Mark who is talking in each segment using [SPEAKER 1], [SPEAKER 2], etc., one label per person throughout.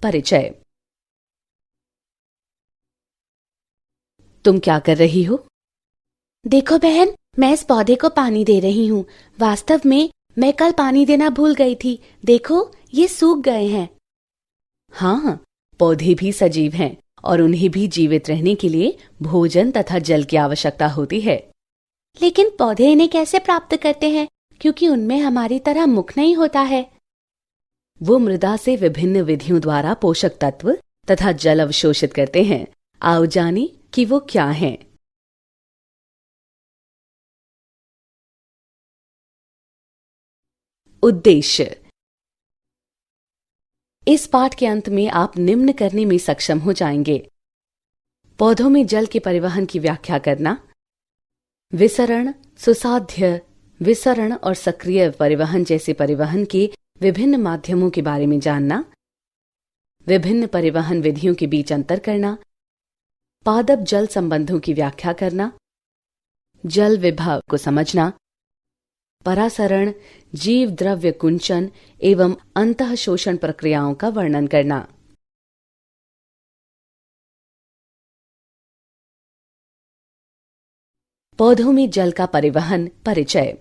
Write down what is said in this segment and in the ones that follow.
[SPEAKER 1] परिचय। तुम क्या कर रही हो?
[SPEAKER 2] देखो बहन, मैं इस पौधे को पानी दे रही हूँ। वास्तव में मैं कल पानी देना भूल गई थी। देखो, ये सूख गए हैं।
[SPEAKER 1] हाँ, पौधे भी सजीव हैं और उन्हें भी जीवित रहने के लिए भोजन तथा जल की आवश्यकता होती है।
[SPEAKER 2] लेकिन पौधे इन्हें कैसे प्राप्त करते हैं? क्योंकि उनमें हमारी तरह मुख नहीं होता है।
[SPEAKER 1] वो मृदा से विभिन्न विधियों द्वारा पोषक तत्व तथा जल अवशोषित करते हैं। आओ जाने कि वो क्या हैं। उद्देश्य। इस पाठ के अंत में आप निम्न करने में सक्षम हो जाएंगे: पौधों में जल के परिवहन की व्याख्या करना, विसरण, सुसाध्य विसरण और सक्रिय परिवहन जैसे परिवहन के विभिन्न माध्यमों के बारे में जानना, विभिन्न परिवहन विधियों के बीच अंतर करना, पादप जल संबंधों की व्याख्या करना, जल विभव को समझना, परासरण, जीव द्रव्य कुंचन एवं अंतःशोषण प्रक्रियाओं का वर्णन करना। पौधों में जल का परिवहन। परिचय।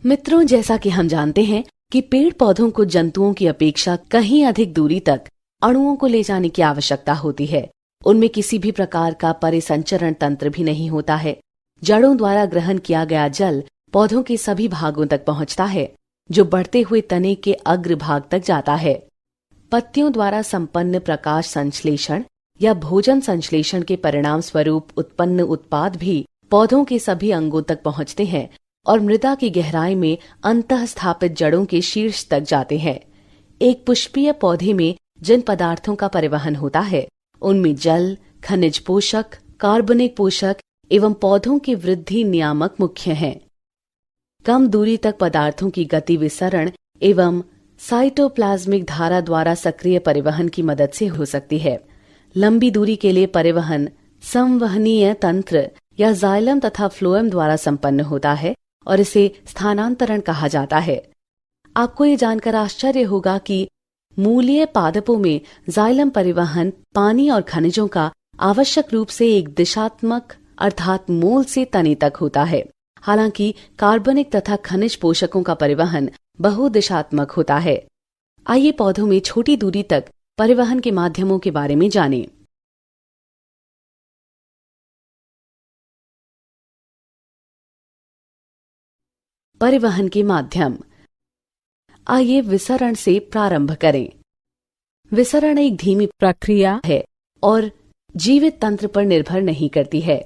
[SPEAKER 1] मित्रों, जैसा कि हम जानते हैं कि पेड़ पौधों को जंतुओं की अपेक्षा कहीं अधिक दूरी तक अणुओं को ले जाने की आवश्यकता होती है। उनमें किसी भी प्रकार का परिसंचरण तंत्र भी नहीं होता है। जड़ों द्वारा ग्रहण किया गया जल पौधों के सभी भागों तक पहुंचता है, जो बढ़ते हुए तने के अग्र भाग तक जाता है। पत्तियों द्वारा संपन्न प्रकाश संश्लेषण या भोजन संश्लेषण के परिणाम स्वरूप उत्पन्न उत्पाद भी पौधों के सभी अंगों तक पहुंचते हैं और मृदा की गहराई में अंतः स्थापित जड़ों के शीर्ष तक जाते हैं। एक पुष्पीय पौधे में जिन पदार्थों का परिवहन होता है, उनमें जल, खनिज पोषक, कार्बनिक पोषक एवं पौधों की वृद्धि नियामक मुख्य हैं। कम दूरी तक पदार्थों की गति विसरण एवं साइटोप्लाज्मिक धारा द्वारा सक्रिय परिवहन की मदद से हो सकती है। लंबी दूरी के लिए परिवहन संवहनीय तंत्र या जाइलम तथा फ्लोएम द्वारा संपन्न होता है और इसे स्थानांतरण कहा जाता है। आपको ये जानकर आश्चर्य होगा कि मूलीय पादपों में जाइलम परिवहन पानी और खनिजों का आवश्यक रूप से एक दिशात्मक अर्थात मूल से तने तक होता है। हालांकि कार्बनिक तथा खनिज पोषकों का परिवहन बहुदिशात्मक होता है। आइए पौधों में छोटी दूरी तक परिवहन के माध्यमों के बारे में जानें। परिवहन के माध्यम। आइए विसरण से प्रारंभ करें। विसरण एक धीमी प्रक्रिया है और जीवित तंत्र पर निर्भर नहीं करती है।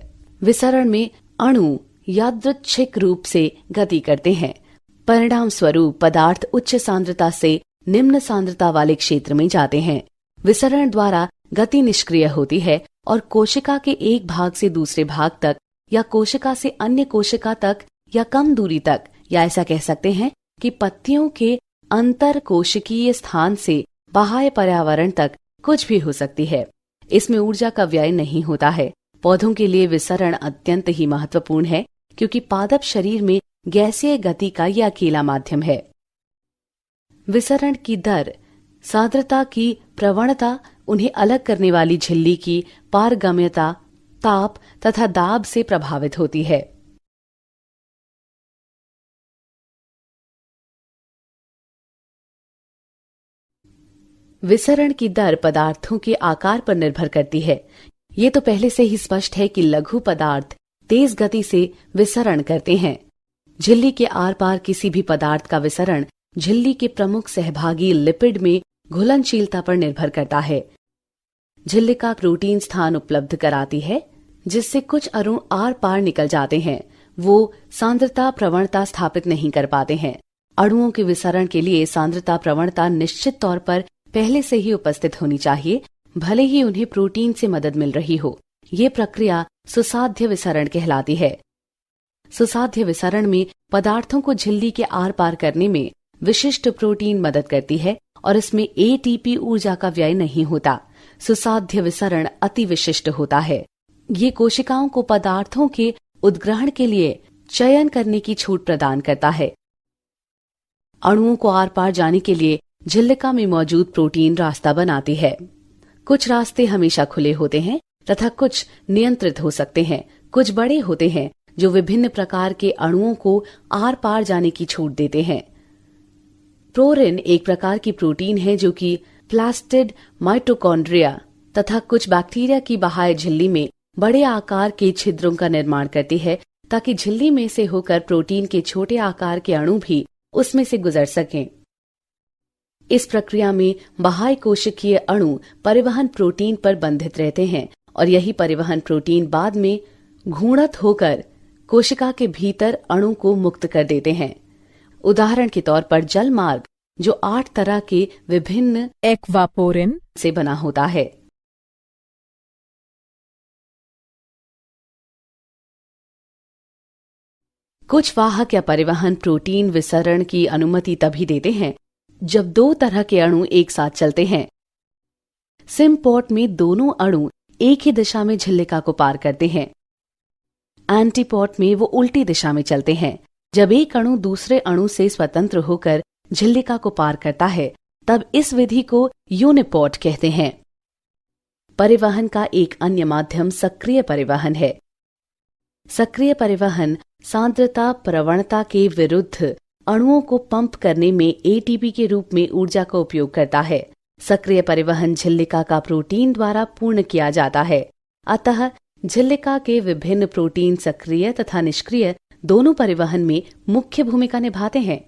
[SPEAKER 1] विसरण में अणु यादृच्छिक रूप से गति करते हैं। परिणाम स्वरूप पदार्थ उच्च सांद्रता से निम्न सांद्रता वाले क्षेत्र में जाते हैं। विसरण द्वारा गति निष्क्रिय होती है और कोशिका के एक भाग से दूसरे भाग तक या कोशिका से अन्य कोशिका तक या कम दूरी तक, या ऐसा कह सकते हैं कि पत्तियों के अंतर कोशिकीय स्थान से बाह्य पर्यावरण तक कुछ भी हो सकती है। इसमें ऊर्जा का व्यय नहीं होता है। पौधों के लिए विसरण अत्यंत ही महत्वपूर्ण है क्योंकि पादप शरीर में गैसीय गति का यह अकेला माध्यम है। विसरण की दर, सांद्रता की प्रवणता, उन्हें अलग करने वाली झिल्ली की पारगम्यता, ताप तथा दाब से प्रभावित होती है। विसरण की दर पदार्थों के आकार पर निर्भर करती है। ये तो पहले से ही स्पष्ट है कि लघु पदार्थ तेज गति से विसरण करते हैं। झिल्ली के आर पार किसी भी पदार्थ का विसरण झिल्ली के प्रमुख सहभागी लिपिड में घुलनशीलता पर निर्भर करता है। झिल्लिका प्रोटीन स्थान उपलब्ध कराती है जिससे कुछ अणु आर पार निकल जाते हैं। वो सांद्रता प्रवणता स्थापित नहीं कर पाते हैं। अणुओं के विसरण के लिए सांद्रता प्रवणता निश्चित तौर पर पहले से ही उपस्थित होनी चाहिए, भले ही उन्हें प्रोटीन से मदद मिल रही हो। ये प्रक्रिया सुसाध्य विसरण कहलाती है। सुसाध्य विसरण में पदार्थों को झिल्ली के आर पार करने में विशिष्ट प्रोटीन मदद करती है और इसमें एटीपी ऊर्जा का व्यय नहीं होता। सुसाध्य विसरण अति विशिष्ट होता है। ये कोशिकाओं को पदार्थों के उद्ग्रहण के लिए चयन करने की छूट प्रदान करता है। अणुओं को आर पार जाने के लिए झिल्लिका में मौजूद प्रोटीन रास्ता बनाती है। कुछ रास्ते हमेशा खुले होते हैं तथा कुछ नियंत्रित हो सकते हैं। कुछ बड़े होते हैं जो विभिन्न प्रकार के अणुओं को आर पार जाने की छूट देते हैं। प्रोरिन एक प्रकार की प्रोटीन है जो कि प्लास्टिड माइटोकॉन्ड्रिया तथा कुछ बैक्टीरिया की बाह्य झिल्ली में बड़े आकार के छिद्रों का निर्माण करती है, ताकि झिल्ली में से होकर प्रोटीन के छोटे आकार के अणु भी उसमें से गुजर सकें। इस प्रक्रिया में बाह्य कोशिकीय अणु परिवहन प्रोटीन पर बंधित रहते हैं और यही परिवहन प्रोटीन बाद में घूर्णित होकर कोशिका के भीतर अणु को मुक्त कर देते हैं। उदाहरण के तौर पर जल मार्ग, जो 8 तरह के विभिन्न
[SPEAKER 3] एक्वापोरिन
[SPEAKER 1] से बना होता है। कुछ वाहक या परिवहन प्रोटीन विसरण की अनुमति तभी देते हैं जब 2 तरह के अणु एक साथ चलते हैं। सिम्पोर्ट में दोनों अणु एक ही दिशा में झिल्लिका को पार करते हैं। एंटीपोर्ट में वो उल्टी दिशा में चलते हैं। जब एक अणु दूसरे अणु से स्वतंत्र होकर झिल्लिका को पार करता है, तब इस विधि को यूनिपोर्ट कहते हैं। परिवहन का एक अन्य माध्यम सक्रिय परिवहन है। सक्रिय परिवहन सांद्रता प्रवणता के विरुद्ध अणुओं को पंप करने में एटीपी के रूप में ऊर्जा का उपयोग करता है। सक्रिय परिवहन झिल्लिका का प्रोटीन द्वारा पूर्ण किया जाता है। अतः झिल्लिका के विभिन्न प्रोटीन सक्रिय तथा निष्क्रिय दोनों परिवहन में मुख्य भूमिका निभाते हैं।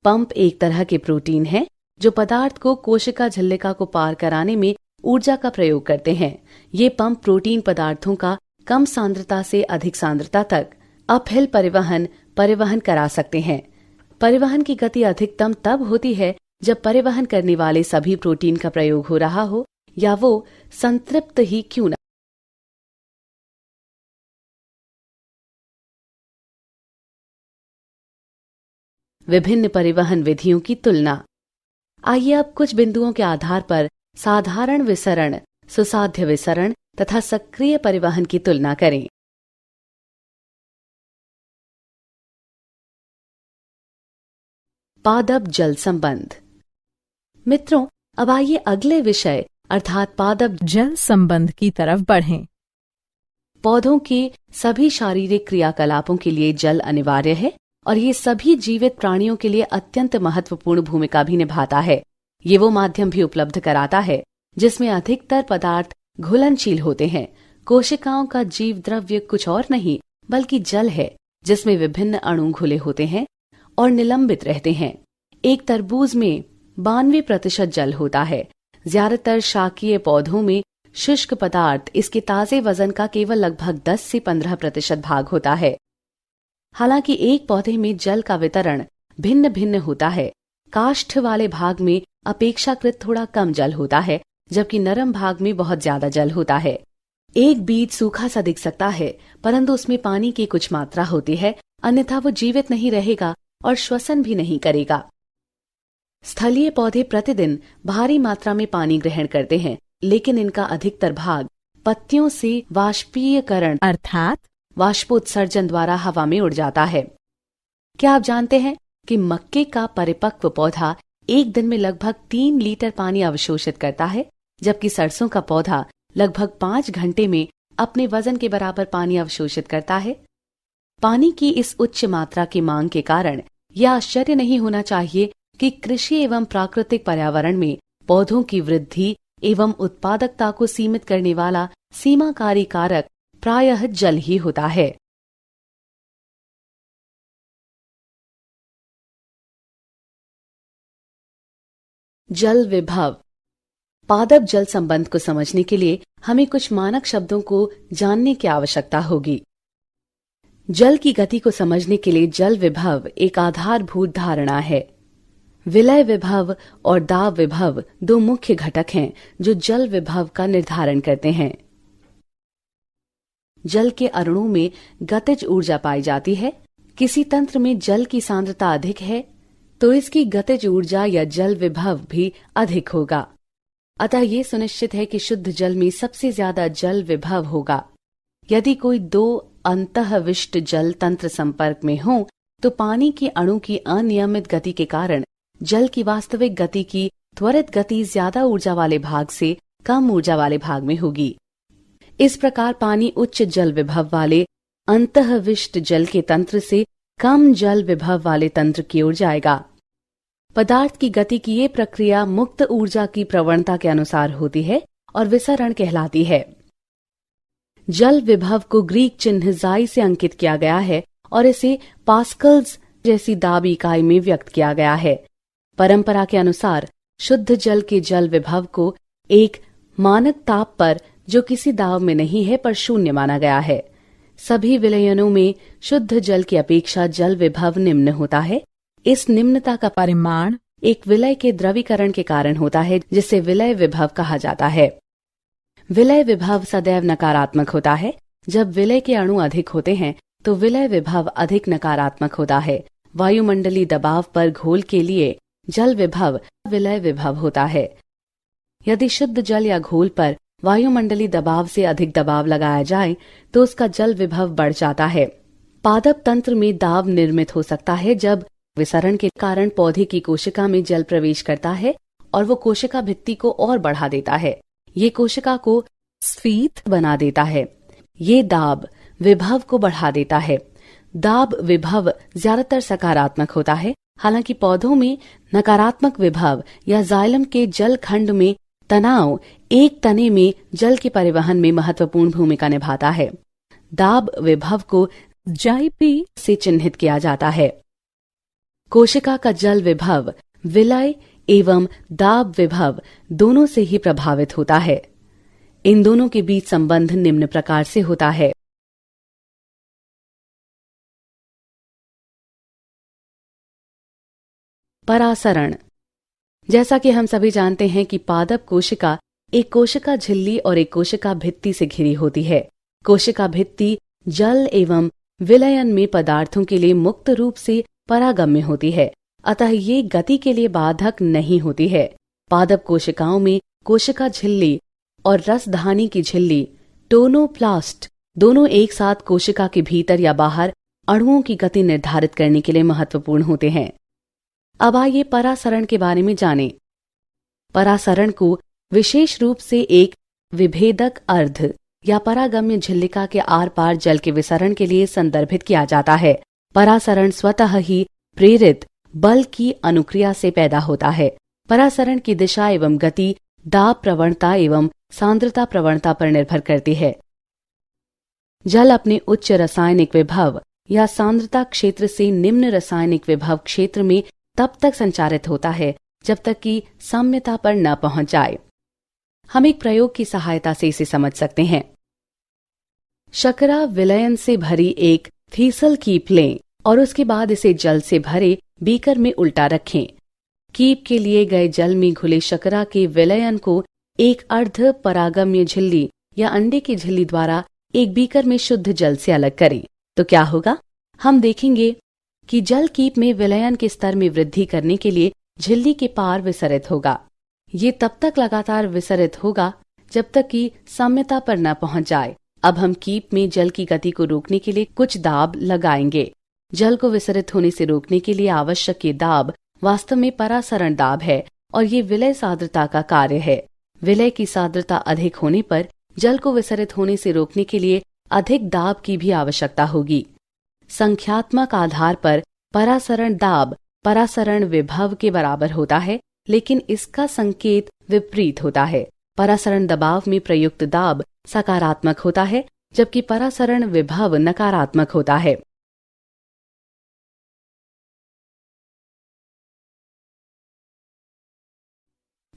[SPEAKER 1] पंप एक तरह के प्रोटीन है जो पदार्थ को कोशिका झिल्लिका को पार कराने में ऊर्जा का प्रयोग करते हैं। ये पंप प्रोटीन पदार्थों का कम सांद्रता से अधिक सांद्रता तक अपहिल परिवहन करा सकते हैं। परिवहन की गति अधिकतम तब होती है जब परिवहन करने वाले सभी प्रोटीन का प्रयोग हो रहा हो या वो संतृप्त ही क्यों न। विभिन्न परिवहन विधियों की तुलना। आइए अब कुछ बिंदुओं के आधार पर साधारण विसरण, सुसाध्य विसरण तथा सक्रिय परिवहन की तुलना करें। पादप जल संबंध। मित्रों, अब आइए अगले विषय अर्थात पादप
[SPEAKER 3] जल संबंध की तरफ बढ़ें।
[SPEAKER 1] पौधों के सभी शारीरिक क्रियाकलापों के लिए जल अनिवार्य है और ये सभी जीवित प्राणियों के लिए अत्यंत महत्वपूर्ण भूमिका भी निभाता है। ये वो माध्यम भी उपलब्ध कराता है जिसमें अधिकतर पदार्थ घुलनशील होते हैं। कोशिकाओं का जीव द्रव्य कुछ और नहीं बल्कि जल है, जिसमें विभिन्न अणु घुले होते हैं और निलंबित रहते हैं। एक तरबूज में 92% जल होता है। ज्यादातर शाकीय पौधों में शुष्क पदार्थ इसके ताजे वजन का केवल लगभग 10 से 15% भाग होता है। हालांकि एक पौधे में जल का वितरण भिन्न भिन्न होता है। काष्ठ वाले भाग में अपेक्षाकृत थोड़ा कम जल होता है, जबकि नरम भाग में बहुत ज्यादा जल होता है। एक बीज सूखा सा दिख सकता है, परंतु उसमें पानी की कुछ मात्रा होती है, अन्यथा वो जीवित नहीं रहेगा और श्वसन भी नहीं करेगा। स्थलीय पौधे प्रतिदिन भारी मात्रा में पानी ग्रहण करते हैं, लेकिन इनका अधिकतर भाग पत्तियों से वाष्पीयकरण अर्थात वाष्पोत्सर्जन द्वारा हवा में उड़ जाता है। क्या आप जानते हैं कि मक्के का परिपक्व पौधा एक दिन में लगभग 3 लीटर पानी अवशोषित करता है, जबकि सरसों का पौधा लगभग 5 घंटे में अपने वजन के बराबर पानी अवशोषित करता है। पानी की इस उच्च मात्रा की मांग के कारण यह आश्चर्य नहीं होना चाहिए कि कृषि एवं प्राकृतिक पर्यावरण में पौधों की वृद्धि एवं उत्पादकता को सीमित करने वाला सीमाकारी कारक प्रायः जल ही होता है। जल विभव। पादप जल संबंध को समझने के लिए हमें कुछ मानक शब्दों को जानने की आवश्यकता होगी। जल की गति को समझने के लिए जल विभव एक आधारभूत धारणा है। विलय विभव और दाब विभव 2 मुख्य घटक हैं जो जल विभव का निर्धारण करते हैं। जल के अणुओं में गतिज ऊर्जा पाई जाती है। किसी तंत्र में जल की सांद्रता अधिक है तो इसकी गतिज ऊर्जा या जल विभव भी अधिक होगा। अतः ये सुनिश्चित है कि शुद्ध जल में सबसे ज्यादा जल विभव होगा। यदि कोई 2 अंतःविष्ट जल तंत्र संपर्क में हो तो पानी के अणु की अनियमित गति के कारण जल की वास्तविक गति की त्वरित गति ज्यादा ऊर्जा वाले भाग से कम ऊर्जा वाले भाग में होगी। इस प्रकार पानी उच्च जल विभव वाले अंतःविष्ट जल के तंत्र से कम जल विभव वाले तंत्र की ओर जाएगा। पदार्थ की गति की ये प्रक्रिया मुक्त ऊर्जा की प्रवणता के अनुसार होती है और विसरण कहलाती है। जल विभव को ग्रीक चिन्ह जाई से अंकित किया गया है और इसे पास्कल्स जैसी दाब इकाई में व्यक्त किया गया है। परंपरा के अनुसार शुद्ध जल के जल विभव को एक मानक ताप पर, जो किसी दाब में नहीं है, पर शून्य माना गया है। सभी विलयनों में शुद्ध जल की अपेक्षा जल विभव निम्न होता है। इस निम्नता का
[SPEAKER 3] परिमाण
[SPEAKER 1] एक विलय के द्रवीकरण के कारण होता है, जिसे विलय विभव कहा जाता है। विलय विभव सदैव नकारात्मक होता है। जब विलय के अणु अधिक होते हैं तो विलय विभव अधिक नकारात्मक होता है। वायुमंडलीय दबाव पर घोल के लिए जल विभव विलय विभव होता है। यदि शुद्ध जल या घोल पर वायुमंडलीय दबाव से अधिक दबाव लगाया जाए तो उसका जल विभव बढ़ जाता है। पादप तंत्र में दाब निर्मित हो सकता है जब विसरण के कारण पौधे की कोशिका में जल प्रवेश करता है और वो कोशिका भित्ति को और बढ़ा देता है। ये कोशिका को स्फीत बना देता है। ये दाब विभव को बढ़ा देता है। दाब विभव ज्यादातर सकारात्मक होता है। हालांकि पौधों में नकारात्मक विभव या जाइलम के जल खंड में तनाव एक तने में जल के परिवहन में महत्वपूर्ण भूमिका निभाता है। दाब विभव को
[SPEAKER 3] जाइपी
[SPEAKER 1] से चिन्हित किया जाता है। कोशिका का जल विभव विलय एवं दाब विभव दोनों से ही प्रभावित होता है। इन दोनों के बीच संबंध निम्न प्रकार से होता है। परासरण। जैसा कि हम सभी जानते हैं कि पादप कोशिका एक कोशिका झिल्ली और एक कोशिका भित्ति से घिरी होती है। कोशिका भित्ति जल एवं विलयन में पदार्थों के लिए मुक्त रूप से परागम्य होती है, अतः ये गति के लिए बाधक नहीं होती है। पादप कोशिकाओं में कोशिका झिल्ली और रसधानी की झिल्ली टोनोप्लास्ट दोनों एक साथ कोशिका के भीतर या बाहर अणुओं की गति निर्धारित करने के लिए महत्वपूर्ण होते हैं। अब आइए परासरण के बारे में जानें। परासरण को विशेष रूप से एक विभेदक अर्ध या परागम्य झिल्लिका के आर पार जल के विसरण के लिए संदर्भित किया जाता है। परासरण स्वतः ही प्रेरित बल की अनुक्रिया से पैदा होता है। परासरण की दिशा एवं गति दाब प्रवणता एवं सांद्रता प्रवणता पर निर्भर करती है। जल अपने उच्च रासायनिक विभव या सांद्रता क्षेत्र से निम्न रासायनिक विभव क्षेत्र में तब तक संचारित होता है जब तक कि साम्यता पर न पहुंच जाए। हम एक प्रयोग की सहायता से इसे समझ सकते हैं। शकरा विलयन से भरी एक थीसल कीप लें और उसके बाद इसे जल से भरे बीकर में उल्टा रखें। कीप के लिए गए जल में घुले शकरा के विलयन को एक अर्ध परागम्य झिल्ली या अंडे की झिल्ली द्वारा एक बीकर में शुद्ध जल से अलग करें तो क्या होगा? हम देखेंगे कि जल कीप में विलयन के स्तर में वृद्धि करने के लिए झिल्ली के पार विसरित होगा। ये तब तक लगातार विसरित होगा जब तक कि साम्यता पर न पहुंच जाए। अब हम कीप में जल की गति को रोकने के लिए कुछ दाब लगाएंगे। जल को विसरित होने से रोकने के लिए आवश्यक ये दाब वास्तव में परासरण दाब है और ये विलय सांद्रता का कार्य है। विलय की सांद्रता अधिक होने पर जल को विसरित होने से रोकने के लिए अधिक दाब की भी आवश्यकता होगी। संख्यात्मक आधार पर परासरण दाब परासरण विभव के बराबर होता है, लेकिन इसका संकेत विपरीत होता है। परासरण दबाव में प्रयुक्त दाब सकारात्मक होता है जबकि परासरण विभव नकारात्मक होता है।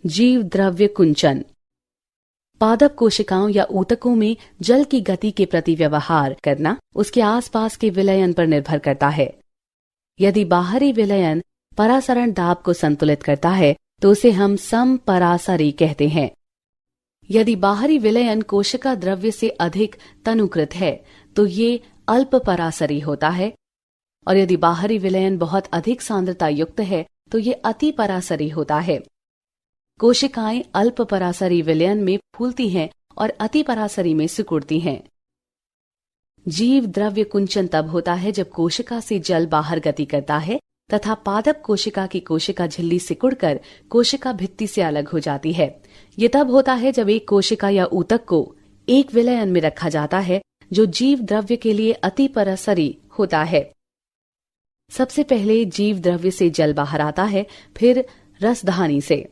[SPEAKER 1] जीव द्रव्य कुंचन। पादप कोशिकाओं या ऊतकों में जल की गति के प्रति व्यवहार करना उसके आसपास के विलयन पर निर्भर करता है। यदि बाहरी विलयन परासरण दाब को संतुलित करता है तो उसे हम समपरासरी कहते हैं। यदि बाहरी विलयन कोशिका द्रव्य से अधिक तनुकृत है तो ये अल्प परासरी होता है, और यदि बाहरी विलयन बहुत अधिक सांद्रता युक्त है तो ये अति परासरी होता है। कोशिकाएं अल्प परासरी विलयन में फूलती हैं और अति परासरी में सिकुड़ती हैं। जीव द्रव्य कुंचन तब होता है जब कोशिका से जल बाहर गति करता है तथा पादप कोशिका की कोशिका झिल्ली सिकुड़कर कोशिका भित्ति से अलग हो जाती है। ये तब होता है जब एक कोशिका या ऊतक को एक विलयन में रखा जाता है जो जीव द्रव्य के लिए अति परासरी होता है। सबसे पहले जीव द्रव्य से जल बाहर आता है, फिर रसधानी से।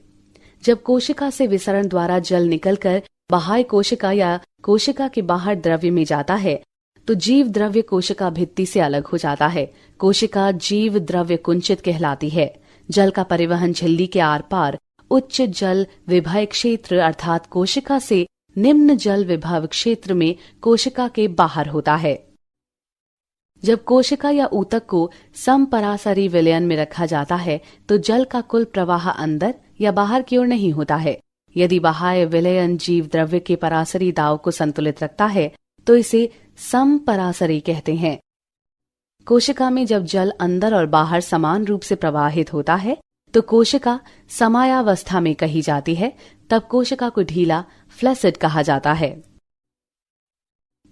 [SPEAKER 1] जब कोशिका से विसरण द्वारा जल निकलकर बाह्य कोशिका या कोशिका के बाहर द्रव्य में जाता है तो जीव द्रव्य कोशिका भित्ति से अलग हो जाता है। कोशिका जीव द्रव्य कुंचित कहलाती है। जल का परिवहन झिल्ली के आर पार उच्च जल विभव क्षेत्र अर्थात कोशिका से निम्न जल विभव क्षेत्र में कोशिका के बाहर होता है। जब कोशिका या ऊतक को समपरासरी विलयन में रखा जाता है तो जल का कुल प्रवाह अंदर या बाहर की ओर नहीं होता है। यदि बाह्य विलयन जीव द्रव्य के परासरी दाव को संतुलित रखता है तो इसे समपरासरी कहते हैं। कोशिका में जब जल अंदर और बाहर समान रूप से प्रवाहित होता है तो कोशिका समायावस्था में कही जाती है। तब कोशिका को ढीला फ्लैसिड कहा जाता है।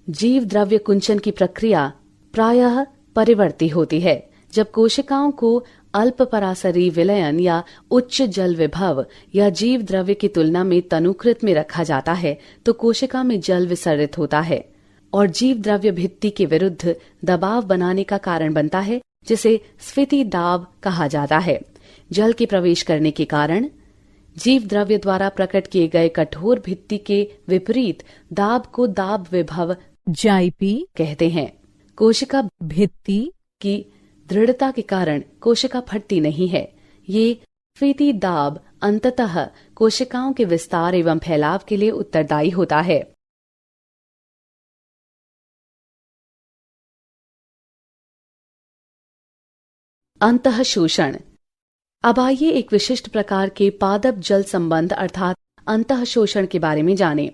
[SPEAKER 1] जीव द्रव्य कुंचन की प्रक्रिया प्रायः परिवर्ती होती है। जब कोशिकाओं को अल्प परासरी विलयन या उच्च जल विभव या जीव द्रव्य की तुलना में तनुकृत में रखा जाता है तो कोशिका में जल विसर्जित होता है और जीव द्रव्य भित्ति के विरुद्ध दबाव बनाने का कारण बनता है, जिसे स्फीति दाब कहा जाता है। जल के प्रवेश करने के कारण जीव द्रव्य द्वारा प्रकट किए गए कठोर भित्ति के विपरीत दाब को दाब विभव
[SPEAKER 3] जाइपी
[SPEAKER 1] कहते हैं। कोशिका
[SPEAKER 3] भित्ति
[SPEAKER 1] की दृढ़ता के कारण कोशिका फटती नहीं है। ये स्फीति दाब अंततः कोशिकाओं के विस्तार एवं फैलाव के लिए उत्तरदायी होता है। अंतः शोषण। अब आइए एक विशिष्ट प्रकार के पादप जल संबंध अर्थात अंतः शोषण के बारे में जानें।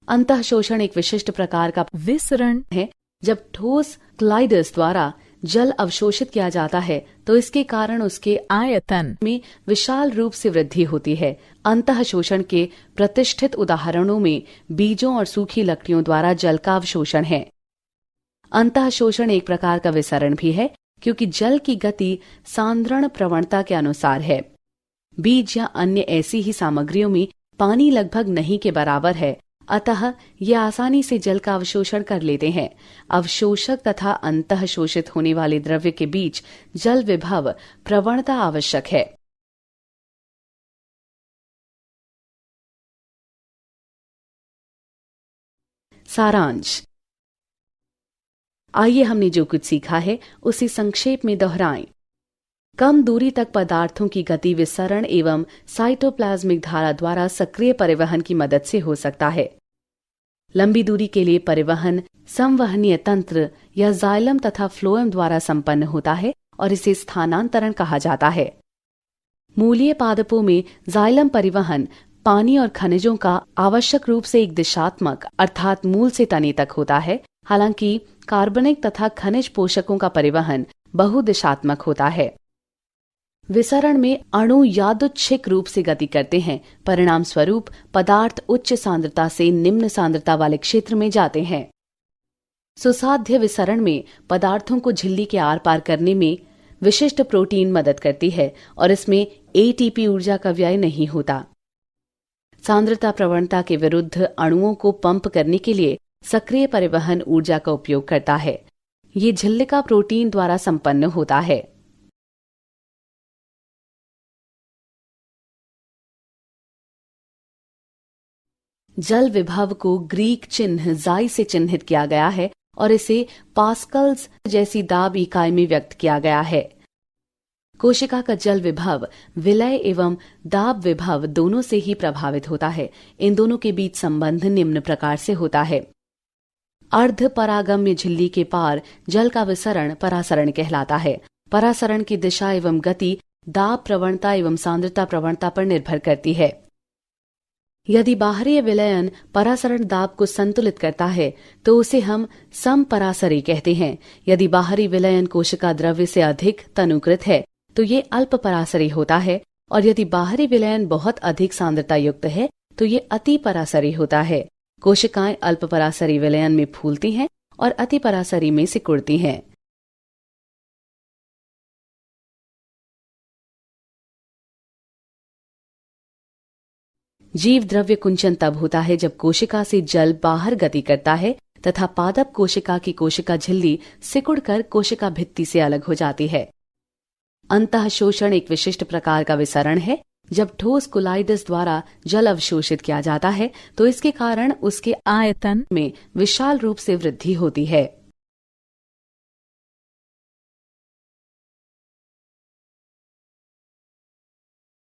[SPEAKER 1] अंतः शोषण एक विशिष्ट प्रकार का
[SPEAKER 3] विसरण
[SPEAKER 1] है। जब ठोस क्लाइडस द्वारा जल अवशोषित किया जाता है तो इसके कारण उसके
[SPEAKER 3] आयतन
[SPEAKER 1] में विशाल रूप से वृद्धि होती है। अंतः शोषण के प्रतिष्ठित उदाहरणों में बीजों और सूखी लकड़ियों द्वारा जल का अवशोषण है। अंतः शोषण एक प्रकार का विसरण भी है क्योंकि जल की गति सांद्रण प्रवणता के अनुसार है। बीज या अन्य ऐसी ही सामग्रियों में पानी लगभग नहीं के बराबर है, अतः ये आसानी से जल का अवशोषण कर लेते हैं। अवशोषक तथा अंतः शोषित होने वाले द्रव्य के बीच जल विभव प्रवणता आवश्यक है। सारांश। आइए हमने जो कुछ सीखा है उसे संक्षेप में दोहराएं। कम दूरी तक पदार्थों की गति विसरण एवं साइटोप्लाज्मिक धारा द्वारा सक्रिय परिवहन की मदद से हो सकता है। लंबी दूरी के लिए परिवहन संवहनीय तंत्र या जाइलम तथा फ्लोएम द्वारा संपन्न होता है और इसे स्थानांतरण कहा जाता है। मूलीय पादपों में जाइलम परिवहन पानी और खनिजों का आवश्यक रूप से एक दिशात्मक अर्थात मूल से तने तक होता है, हालांकि कार्बनिक तथा खनिज पोषकों का परिवहन बहुदिशात्मक होता है। विसरण में अणु यादृच्छिक रूप से गति करते हैं, परिणाम स्वरूप पदार्थ उच्च सांद्रता से निम्न सांद्रता वाले क्षेत्र में जाते हैं। सुसाध्य विसरण में पदार्थों को झिल्ली के आर पार करने में विशिष्ट प्रोटीन मदद करती है और इसमें एटीपी ऊर्जा का व्यय नहीं होता। सांद्रता प्रवणता के विरुद्ध अणुओं को पंप करने के लिए सक्रिय परिवहन ऊर्जा का उपयोग करता है। ये झिल्लिका प्रोटीन द्वारा संपन्न होता है। जल विभव को ग्रीक चिन्ह जाई से चिन्हित किया गया है और इसे पास्कल्स जैसी दाब इकाई में व्यक्त किया गया है। कोशिका का जल विभव विलय एवं दाब विभव दोनों से ही प्रभावित होता है। इन दोनों के बीच संबंध निम्न प्रकार से होता है। अर्ध परागम्य झिल्ली के पार जल का विसरण परासरण कहलाता है। परासरण की दिशा एवं गति दाब प्रवणता एवं सांद्रता प्रवणता पर निर्भर करती है। यदि बाहरी विलयन परासरण दाब को संतुलित करता है तो उसे हम समपरासरी कहते हैं। यदि बाहरी विलयन कोशिका द्रव्य से अधिक तनुकृत है तो ये अल्प परासरी होता है और यदि बाहरी विलयन बहुत अधिक सांद्रता युक्त है तो ये अति परासरी होता है। कोशिकाएं अल्प परासरी विलयन में फूलती हैं और अति परासरी में सिकुड़ती हैं। जीव द्रव्य कुंचन तब होता है जब कोशिका से जल बाहर गति करता है तथा पादप कोशिका की कोशिका झिल्ली सिकुड़कर कोशिका भित्ति से अलग हो जाती है। अंतः शोषण एक विशिष्ट प्रकार का विसरण है। जब ठोस कोलाइडस द्वारा जल अवशोषित किया जाता है तो इसके कारण उसके
[SPEAKER 3] आयतन
[SPEAKER 1] में विशाल रूप से वृद्धि होती है।